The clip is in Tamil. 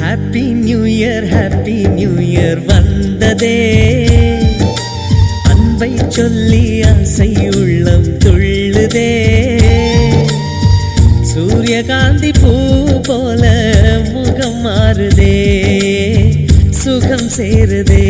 ஹாப்பி நியூ இயர் வந்ததே, அன்பை சொல்லி ஆசை உள்ளம் துள்ளுதே. சூரியகாந்தி பூ போல முகம் மாறுதே, சுகம் சேருதே.